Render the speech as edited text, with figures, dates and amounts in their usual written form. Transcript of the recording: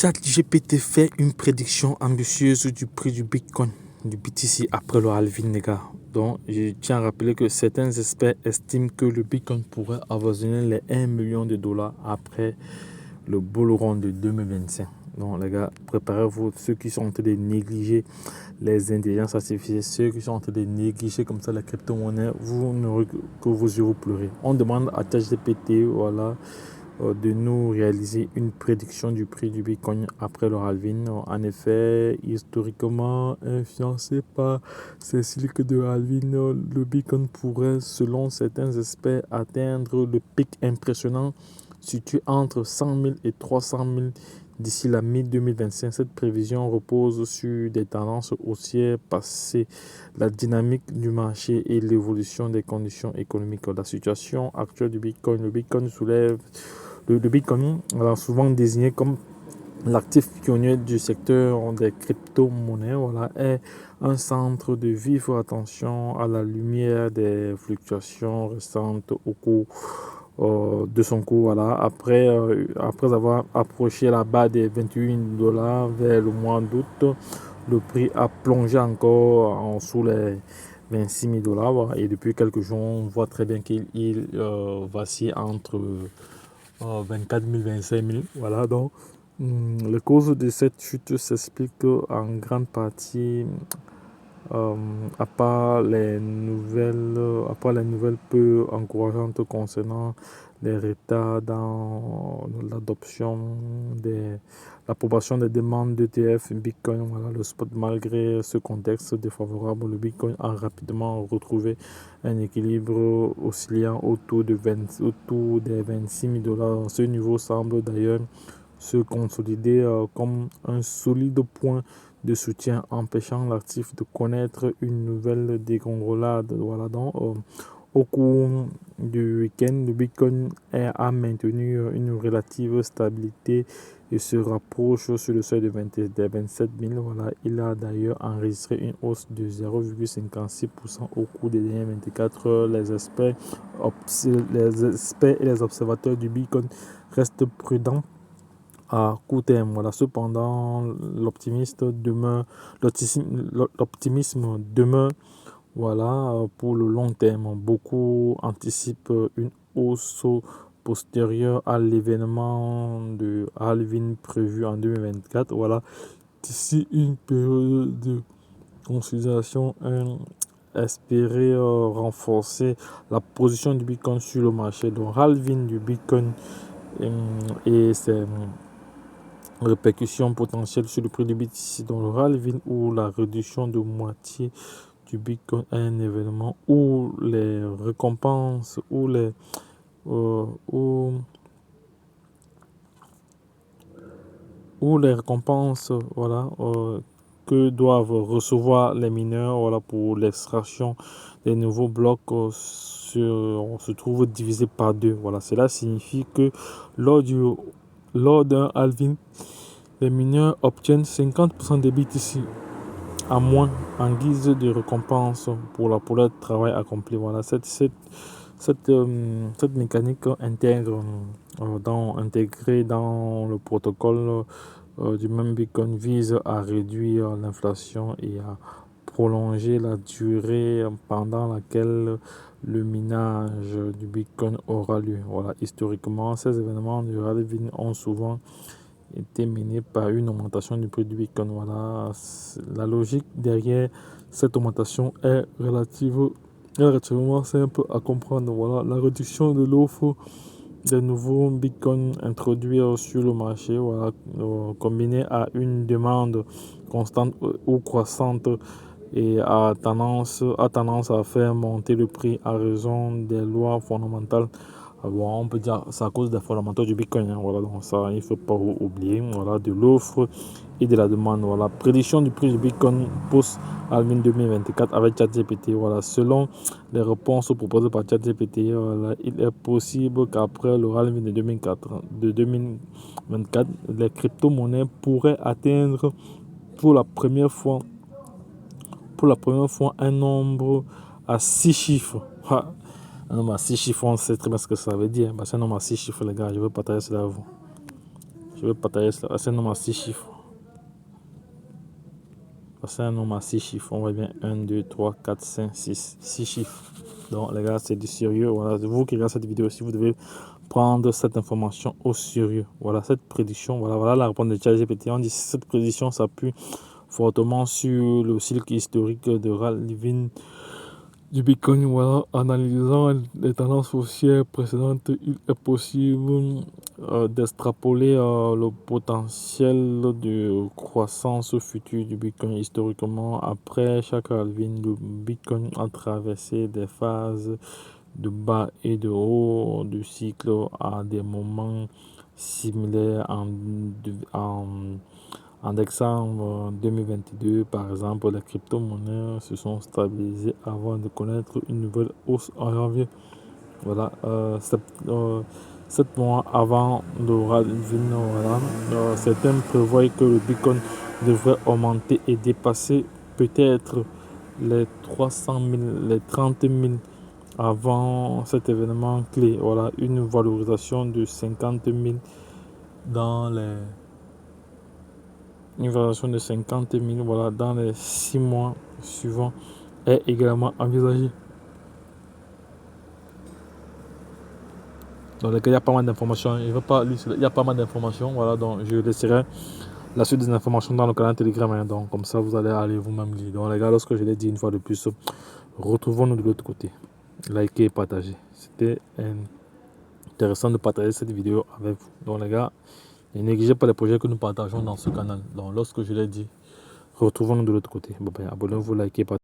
ChatGPT fait une prédiction ambitieuse du prix du Bitcoin, du BTC après le halving, les gars. Donc, je tiens à rappeler que certains experts estiment que le Bitcoin pourrait avoisiner les 1 million de dollars après le bull run de 2025. Donc, les gars, préparez-vous. Ceux qui sont en train de négliger les intelligences artificielles, ceux qui sont en train de négliger comme ça la crypto-monnaie, vous n'aurez que vos yeux vous pleurer. On demande à ChatGPT, voilà, de nous réaliser une prédiction du prix du Bitcoin après le halving. En effet, historiquement influencé par ces cycles de halving, le Bitcoin pourrait, selon certains experts, atteindre le pic impressionnant situé entre 100 000 et 300 000 d'ici la mi-2025. Cette prévision repose sur des tendances haussières passées, la dynamique du marché et l'évolution des conditions économiques. La situation actuelle du Bitcoin, le Bitcoin soulève le Bitcoin, alors souvent désigné comme l'actif pionnier du secteur des crypto-monnaies, voilà, est un centre de vive attention à la lumière des fluctuations récentes au cours de son cours. Voilà. Après avoir approché la barre des 28 dollars vers le mois d'août, le prix a plongé encore en sous les 26 000 dollars. Voilà. Et depuis quelques jours, on voit très bien qu'il vacille entre 24 000, 25 000. Voilà, donc les causes de cette chute s'expliquent en grande partie à part les nouvelles peu encourageantes concernant les retards dans l'approbation des demandes d'ETF Bitcoin. Voilà, le spot, malgré ce contexte défavorable, le Bitcoin a rapidement retrouvé un équilibre oscillant autour des 26 000 dollars. Ce niveau semble d'ailleurs se consolider comme un solide point de soutien, empêchant l'actif de connaître une nouvelle dégringolade. Voilà, donc au cours du week-end, le Bitcoin a maintenu une relative stabilité et se rapproche sur le seuil des 27 000. Voilà, il a d'ailleurs enregistré une hausse de 0,56% au cours des dernières 24 heures. Les experts et les observateurs du Bitcoin restent prudents à court terme. Voilà. Cependant, l'optimisme demeure, voilà, pour le long terme. Beaucoup anticipent une hausse postérieure à l'événement de halving prévu en 2024. Voilà. D'ici une période de consolidation espérer renforcer la position du Bitcoin sur le marché. Donc, halving du Bitcoin et ses répercussions potentielles sur le prix du BTC. Dans le halving ou la réduction de moitié du Bitcoin est un événement où les récompenses ou les récompenses, voilà, que doivent recevoir les mineurs, voilà, pour l'extraction des nouveaux blocs se trouve divisé par deux. Voilà, cela signifie que lors d'un halving, les mineurs obtiennent 50% des BTC à moins en guise de récompense pour leur travail accompli. Voilà, cette mécanique intégrée dans le protocole du même Bitcoin vise à réduire l'inflation et à prolonger la durée pendant laquelle le minage du Bitcoin aura lieu. Voilà, historiquement, ces événements du halving ont souvent été menés par une augmentation du prix du Bitcoin. Voilà, la logique derrière cette augmentation est relativement simple à comprendre. Voilà, la réduction de l'offre des nouveaux Bitcoin introduits sur le marché, voilà, combinée à une demande constante ou croissante et a tendance à faire monter le prix à raison des lois fondamentales. Bon, on peut dire que c'est à cause des fondamentaux du Bitcoin. Hein, voilà, donc ça, il ne faut pas oublier, voilà, de l'offre et de la demande. Voilà, prédiction du prix du Bitcoin post-halving 2024 avec ChatGPT. Voilà, selon les réponses proposées par ChatGPT, voilà, il est possible qu'après le halving de 2024, les crypto-monnaies pourraient atteindre pour la première fois un nombre à 6 chiffres. Un nombre à 6 chiffres, on sait très bien ce que ça veut dire. C'est un nombre à 6 chiffres, les gars. Je veux partager cela avec vous. Je vais partager cela. C'est un nombre à 6 chiffres. C'est un nombre à 6 chiffres. On voit bien 1, 2, 3, 4, 5, 6. 6 chiffres. Donc les gars, c'est du sérieux. Voilà, vous qui regardez cette vidéo aussi, vous devez prendre cette information au sérieux. Voilà, cette prédiction. Voilà la réponse de ChatGPT. On dit que cette prédiction s'appuie fortement sur le cycle historique de Ralvin du Bitcoin. Voilà, analysant les tendances haussières précédentes, il est possible d'extrapoler le potentiel de croissance future du Bitcoin. Historiquement, après chaque halving, le Bitcoin a traversé des phases de bas et de haut du cycle à des moments similaires en décembre 2022. Par exemple, les crypto-monnaies se sont stabilisées avant de connaître une nouvelle hausse en janvier. Voilà, 7 mois avant le halving, voilà, certains prévoient que le Bitcoin devrait augmenter et dépasser peut-être les 300 000, les 30 000 avant cet événement clé. Voilà, une valorisation de 50 000 dans les une valorisation de 50 000 voilà, dans les 6 mois suivants est également envisagée. Dans lesquels il y a pas mal d'informations. Il y a pas mal d'informations. Voilà, donc je laisserai la suite des informations dans le canal Telegram. Hein, donc comme ça, vous allez aller vous-même lire. Donc les gars, lorsque je l'ai dit une fois de plus, retrouvons-nous de l'autre côté. Likez et partagez. C'était intéressant de partager cette vidéo avec vous. Donc les gars, ne négligez pas les projets que nous partageons dans ce canal. Donc lorsque je l'ai dit, retrouvons-nous de l'autre côté. Bon, ben, abonnez-vous, likez, partagez.